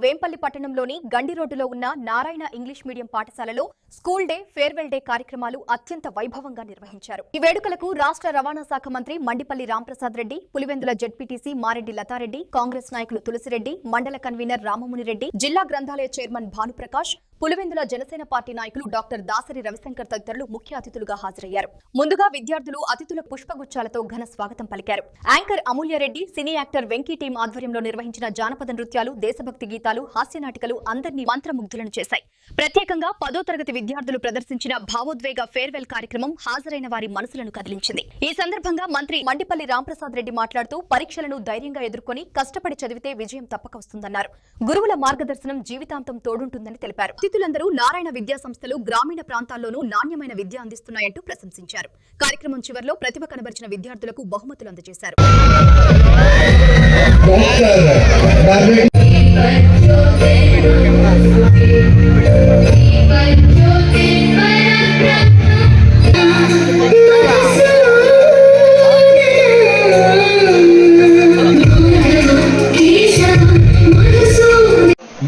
వేంపల్లి పట్టణంలోని గండి రోడ్డులో ఉన్న నారాయణ ఇంగ్లీష్ మీడియం పాఠశాలలో స్కూల్ డే, ఫేర్వెల్ డే కార్యక్రమాలు అత్యంత వైభవంగా నిర్వహించారు. ఈ వేడుకలకు రాష్ట్ర రవాణా శాఖ మంత్రి మండిపల్లి రాంప్రసాద్ రెడ్డి, పులివెందుల జెడ్పీటీసీ మారెడ్డి లతారెడ్డి, కాంగ్రెస్ నాయకులు తులసిరెడ్డి, మండల కన్వీనర్ రామమునిరెడ్డి, జిల్లా గ్రంథాలయ చైర్మన్ భానుప్రకాష్, పులివెందుల జనసేన పార్టీ నాయకులు డాక్టర్ దాసరి రవిశంకర్ తదితరులు ముఖ్య అతిథులుగా హాజరయ్యారు. ముందుగా విద్యార్థులు అతిథుల పుష్పగుచ్చాలతో ఘన స్వాగతం పలికారు. Anchor Amulya Reddy, cine actor Venky team ఆధ్వర్యంలో నిర్వహించిన జానపద నృత్యాలు, దేశభక్తి గీతాలు, హాస్యనాటికలు అందరినీ మంత్రముగ్ధులను చేశాయి. ప్రత్యేకంగా 10వ తరగతి విద్యార్థులు ప్రదర్శించిన భావోద్వేగ ఫేర్వెల్ కార్యక్రమం హాజరైన వారి మనసులను కదిలించింది. ఈ సందర్భంగా మంత్రి మండిపల్లి రాంప్రసాద్ రెడ్డి మాట్లాడుతూ పరీక్షలను ధైర్యంగా ఎదుర్కొని కష్టపడి చదివితే విజయం తప్పక వస్తుందన్నారు. గురువుల మార్గదర్శనం జీవితాంతం తోడుంటుందని తెలిపారు. అతిథులందరూ నారాయణ విద్యా సంస్థలు గ్రామీణ ప్రాంతాల్లోనూ నాణ్యమైన విద్య అందిస్తున్నాయంటూ ప్రశంసించారు. కార్యక్రమం చివరిలో ప్రతిభ కనబరిచిన విద్యార్థులకు బహుమతులు అందజేశారు.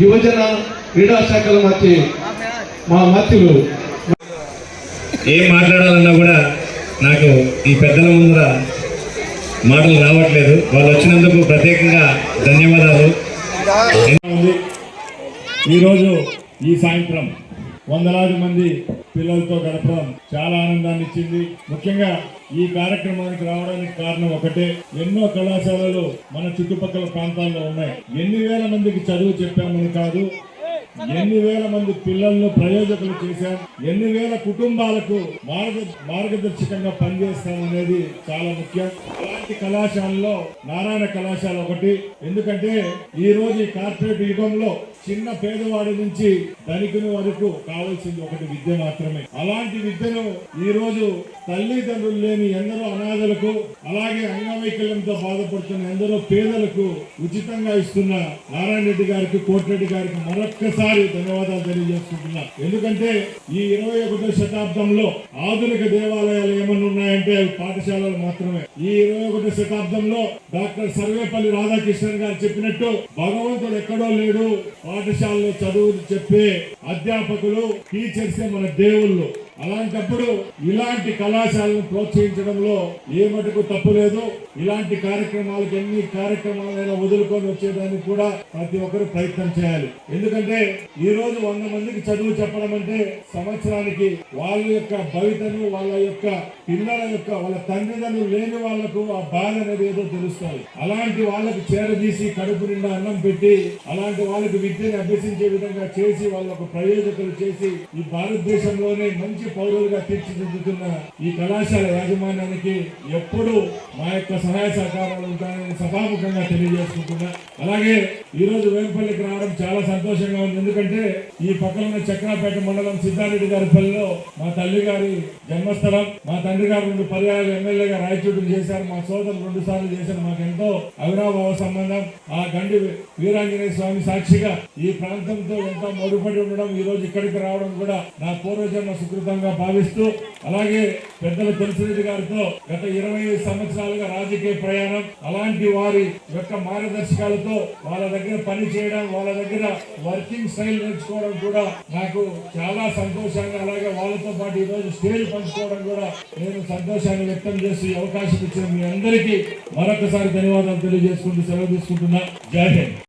యువజన క్రీడా శాఖల మధ్య మా మధ్యలో ఏం మాట్లాడాలన్నా కూడా నాకు ఈ పెద్దల ముందర మాటలు రావట్లేదు. వాళ్ళు వచ్చినందుకు ప్రత్యేకంగా ధన్యవాదాలు. ఈరోజు ఈ సాయంత్రం వందలాది మంది పిల్లలతో గడపడం చాలా ఆనందాన్ని ఇచ్చింది. ముఖ్యంగా ఈ కార్యక్రమానికి రావడానికి కారణం ఒకటే, ఎన్నో కళాశాలలు మన చుట్టుపక్కల ప్రాంతాల్లో ఉన్నాయి. ఎన్ని వేల మందికి చదువు చెప్పామని కాదు, ఎన్ని వేల మంది పిల్లలను ప్రయోజకులు చేశాం, ఎన్ని వేల కుటుంబాలకు మార్గదర్శకంగా పనిచేస్తామనేది చాలా ముఖ్యం. అలాంటి కళాశాలలో నారాయణ కళాశాల ఒకటి. ఎందుకంటే ఈ రోజు ఈ కార్పొరేట్ యుగంలో చిన్న పేదవాడి నుంచి ధనికుని వరకు కావాల్సింది ఒకటి విద్య మాత్రమే. అలాంటి విద్యను ఈ రోజు తల్లిదండ్రులు లేని ఎందరో అనాథలకు, అలాగే అంగవైకల్యంతో బాధపడుతున్న ఎందరో పేదలకు ఉచితంగా ఇస్తున్న నారాయణ రెడ్డి గారికి, కోటిరెడ్డి గారికి మరొక్కసారి ధన్యవాదాలు తెలియజేసుకుంటున్నా. ఎందుకంటే ఈ 21వ శతాబ్దంలో ఆధునిక దేవాలయాలు ఏమన్నా ఉన్నాయంటే అవి పాఠశాలలు మాత్రమే. ఈ 21వ శతాబ్దంలో డాక్టర్ సర్వేపల్లి రాధాకృష్ణన్ గారు చెప్పినట్టు భగవంతుడు ఎక్కడో లేడు, పాఠశాలలో చదువు చెప్పే అధ్యాపకులు, టీచర్సే మన దేవుళ్ళు. అలాంటప్పుడు ఇలాంటి కళాశాలను ప్రోత్సహించడంలో ఏ మటుకు తప్పు లేదు. ఇలాంటి కార్యక్రమాలకు ఎన్ని కార్యక్రమాలైనా వదులుకొని వచ్చేదానికి కూడా ప్రతి ఒక్కరు ప్రయత్నం చేయాలి. ఎందుకంటే ఈ రోజు 100 మందికి చదువు చెప్పడం అంటే సంవత్సరానికి వాళ్ళ యొక్క భవితను, వాళ్ళ యొక్క పిల్లల యొక్క, వాళ్ళ తల్లిదండ్రులు లేని వాళ్లకు ఆ బాధ అనేది ఏదో తెలుస్తుంది. అలాంటి వాళ్ళకు చేరదీసి కడుపు నిండా అన్నం పెట్టి అలాంటి వాళ్ళకి విద్యను అభ్యసించే విధంగా చేసి వాళ్ళకు ప్రయోజకులు చేసి ఈ భారతదేశంలోనే మంచి పౌరులుగా తీర్చిదిద్దుతున్న ఈ కళాశాల యాజమాన్యానికి ఎప్పుడు మా యొక్క సహాయ సహకారాలు ఉంటాయని సభాముఖంగా తెలియజేసుకుంటున్నా. అలాగే ఈ రోజు వేంపల్లికి రావడం చాలా సంతోషంగా ఉంది. ఎందుకంటే ఈ పక్కన చక్రాపేట మండలం సిద్ధారెడ్డి గారి పల్లిలో మా తల్లి గారి జన్మస్థలం. మా తండ్రి గారు 2 పర్యాయాలు ఎమ్మెల్యేగా రాయచూటులు చేశారు. మా సోదరులు 2 సార్లు చేశారు. మాకు ఎంతో అవినాభావ సంబంధం. ఆ గండి వీరాంజనేయ స్వామి సాక్షిగా ఈ ప్రాంతంతో ఎంతో ముడిపడి ఉండడం, ఈ రోజు ఇక్కడికి రావడం కూడా నా పూర్వజన్మ సుకృతంగా భావిస్తూ, అలాగే పెద్దల తులసిరెడ్డి గారితో గత 25 సంవత్సరాలుగా రాజకీయ ప్రయాణం, అలాంటి వారి యొక్క మార్గదర్శకాలతో వాళ్ళ దగ్గర పని చేయడం, వాళ్ళ దగ్గర వర్కింగ్ స్టైల్ నేర్చుకోవడం కూడా నాకు చాలా సంతోషంగా, అలాగే వాళ్ళతో పాటు ఈ రోజు స్టేజ్ పంచుకోవడం కూడా నేను సంతోషాన్ని వ్యక్తం చేసి అవకాశం ఇచ్చిన మీ అందరికీ మరొకసారి ధన్యవాదాలు తెలియజేసుకుంటూ సెలవు తీసుకుంటున్నా. జై హింద్.